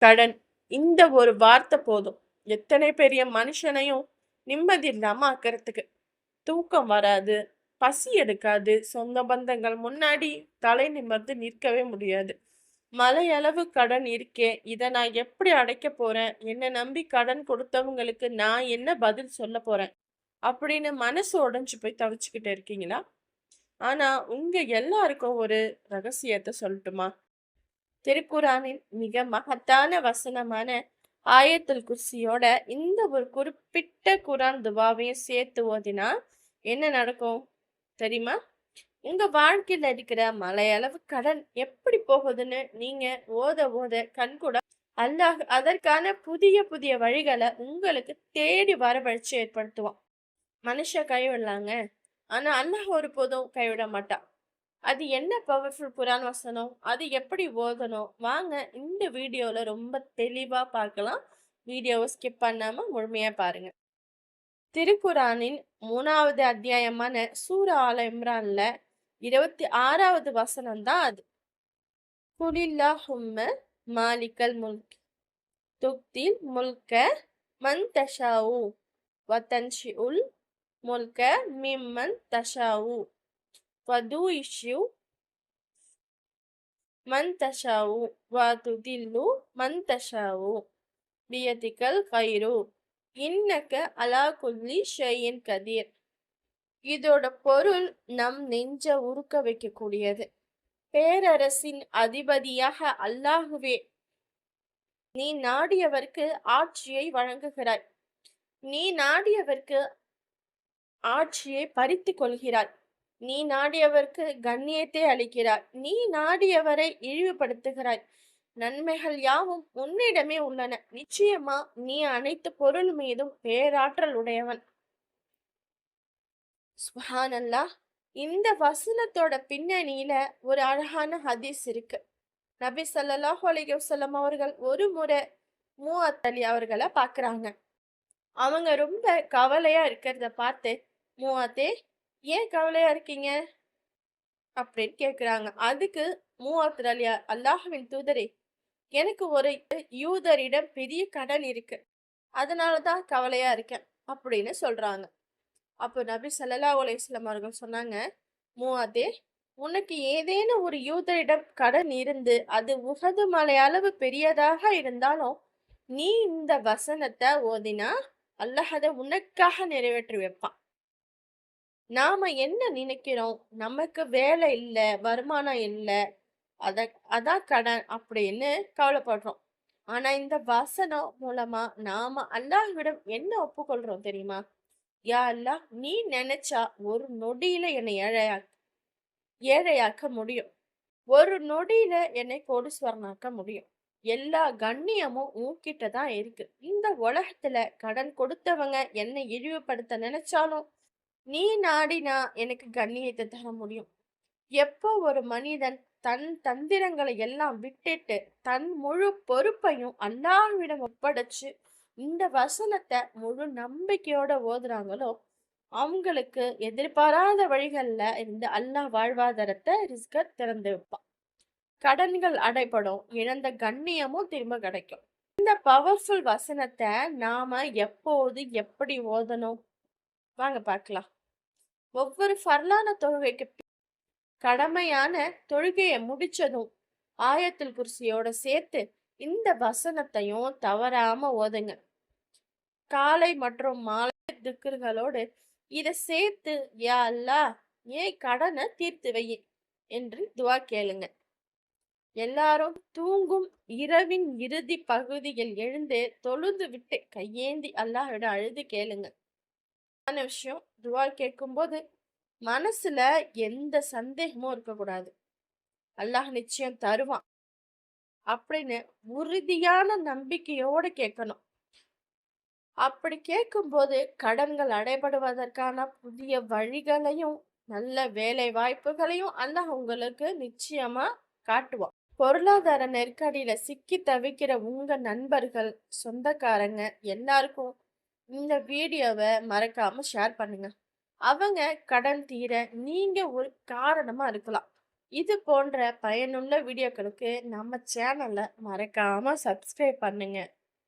கடன். இந்த ஒரு வார்த்தை போதும் எத்தனை பெரிய மனுஷனையும் நிம்மதி இல்லாம ஆக்கறதுக்கு. தூக்கம் வராது, பசி எடுக்காது, சொந்த பந்தங்கள் முன்னாடி தலை நிமிர்ந்து நிற்கவே முடியாது. மலையளவு கடன் இருக்கே, இதை நான் எப்படி அடைக்க போறேன், என்னை நம்பி கடன் கொடுத்தவங்களுக்கு நான் என்ன பதில் சொல்ல போறேன் அப்படின்னு மனசு உடைஞ்சு போய் தவிச்சுக்கிட்டு இருக்கீங்களா? ஆனா உங்க எல்லாருக்கும் ஒரு ரகசியத்தை சொல்லட்டுமா? திருக்குரானின் மிக மகத்தான வசனமான ஆயத்துல் குர்சியோட இந்த ஒரு குறிப்பிட்ட குரான் துவாவையும் சேர்த்து ஓதினா என்ன நடக்கும் தெரியுமா? உங்க வாழ்க்கையில இருக்கிற மலையளவு கடன் எப்படி போகுதுன்னு நீங்க ஓத ஓத கண்கூட அல்லாஹ் அதற்கான புதிய புதிய வழிகளை உங்களுக்கு தேடி வரவழைச்சு ஏற்படுத்துவான். மனுஷ கைவிடலாங்க, ஆனா அல்லாஹ் ஒருபோதும் கைவிட மாட்டான். அது என்ன பவர்ஃபுல் குரான் வசனம், அது எப்படி ஓதணும், வாங்க இந்த வீடியோல ரொம்ப தெளிவா பார்க்கலாம். வீடியோவை ஸ்கிப் பண்ணாம முழுமையா பாருங்க. திருக்குரானின் 3வது அத்தியாயமான சூரா ஆல இம்ரான்ல 26வது வசனம் தான் அது. குலில்லாஹும்ம மாலிக்கல் முல்க் துக்தில் முல்க மன் தஷாவு வதன்ஷிஉல் முல்க மிம்மன் தஷாவு வதுஇஷு மன் தஷாவு வதுதில்லு மன் தஷாவு பியதிகல் கைரு இன்னக்க அலா குல்லி ஷையின் கதீர். இதோட பொருள் நம் நெஞ்ச உருக்க வைக்கக்கூடியது. பேரரசின் அதிபதியாக அல்லாஹுவே, நீ நாடியவர்க்கு ஆட்சியை வழங்குகிறாய், நீ நாடியவர்க்கு ஆட்சியை பறித்து கொள்கிறாய், நீ நாடியவர்க்கு கண்ணியத்தை அளிக்கிறாய், நீ நாடியவரை இழிவுபடுத்துகிறாய். நன்மைகள் யாவும் உன்னிடமே உள்ளன, நிச்சயமா நீ அனைத்து பொருள் மீதும் பேராற்றல் உடையவன். சுப்ஹானல்லாஹ். இந்த வசனத்தோட பின்னணியில ஒரு அழகான ஹதீஸ் இருக்கு. நபி ஸல்லல்லாஹு அலைஹி வஸல்லம் அவர்கள் ஒரு முறை மூஅத் அலி அவர்களை பாக்குறாங்க. அவங்க ரொம்ப கவலையா இருக்கிறத பார்த்து, மூஅத்தே, ஏன் கவலையா இருக்கீங்க அப்படின்னு கேக்குறாங்க. அதுக்கு மூஅத் அலி, அல்லாஹ்வின் தூதரே, எனக்கு ஒரு யூதரிடம் பெரிய கடன் இருக்கு, அதனாலதான் கவலையா இருக்கேன் அப்படின்னு சொல்றாங்க. அப்போ நபி ஸல்லல்லாஹு அலைஹி வஸல்லம் அவர்கள் சொன்னாங்க, மூஅத்தே, உனக்கு ஏதேனும் ஒரு யூதரிடம் கடன் இருந்து அது உஹது மலை அளவு பெரியதாக இருந்தாலும் நீ இந்த வசனத்தை ஓதினா அல்லாஹ் அதை உனக்காக நிறைவேற்றி வைப்பான். நாம என்ன நினைக்கிறோம், நமக்கு வேலை இல்லை, வருமானம் இல்லை, அதான் கடன் அப்படின்னு கவலைப்படுறோம். ஆனா இந்த வசனம் மூலமா நாம அல்லாஹ்விடம் என்ன ஒப்புக்கொள்றோம் தெரியுமா? யா அல்லாஹ், நீ நினைச்சா ஒரு நொடியில என்னை ஏழையாக்க முடியும், ஒரு நொடியில என்னை கோடீஸ்வரனாக்க முடியும். எல்லா கண்ணியமும் உன்கிட்ட தான் இருக்கு. இந்த உலகத்துல கடன் கொடுத்தவங்க என்னை இழிவுபடுத்த நினைச்சாலும் நீ நாடினா எனக்கு கண்ணியத்தை தர முடியும். எப்போ ஒரு மனிதன் தன் தந்திரங்களை எல்லாம் விட்டுட்டு தன் முழு பொறுப்பையும் அல்லாஹ்விடம் ஒப்படைச்சு இந்த வசனத்தை முழு நம்பிக்கையோட ஓதுறாங்களோ அவங்களுக்கு எதிர்பாராத வழிகள்ல இருந்து அல்லாஹ் வாழ்வாதாரத்தை ரிஸ்க திறந்து வைப்பான். கடன்கள் அடைபடும், இழந்த கண்ணியமும் திரும்ப கிடைக்கும். இந்த பவர்ஃபுல் வசனத்தை நாம எப்போது எப்படி ஓதணும், வாங்க பார்க்கலாம். ஒவ்வொரு ஃபர்லான தொழுகைக்கு கடமையான தொழுகையை முடிச்சதும் ஆயத்துல் குர்சியோட சேர்த்து இந்த வசனத்தையும் தவறாம ஓதுங்க. காலை மற்றும் மாலை திக்ர்களோடு இதை சேர்த்து யா அல்லாஹ் ஏன் கடனை தீர்த்து வை என்று துவா கேளுங்க. எல்லாரும் தூங்கும் இரவின் இறுதி பகுதியில் எழுந்து தொழுது விட்டு கையேந்தி அல்லாஹ்விட அழுது கேளுங்க. விஷயம், துவா கேட்கும் போது மனசுல எந்த சந்தேகமும் இருக்கக்கூடாது. அல்லாஹ் நிச்சயம் தருவான் அப்படின்னு உறுதியான நம்பிக்கையோடு கேட்கணும். அப்படி கேட்கும்போது கடன்கள் அடைபடுவதற்கான புதிய வழிகளையும் நல்ல வேலை வாய்ப்புகளையும் அல்லாஹ் உங்களுக்கு நிச்சயமா காட்டுவான். பொருளாதார நெருக்கடியில சிக்கி தவிக்கிற உங்க நண்பர்கள், சொந்தக்காரங்க எல்லாருக்கும் இந்த வீடியோவை மறக்காம ஷேர் பண்ணுங்க. அவங்க கடன் தீர நீங்க ஒரு காரணமா இருக்கலாம். இது போன்ற பயனுள்ள வீடியோக்களுக்கு நம்ம சேனலை மறக்காம சப்ஸ்கிரைப் பண்ணுங்க.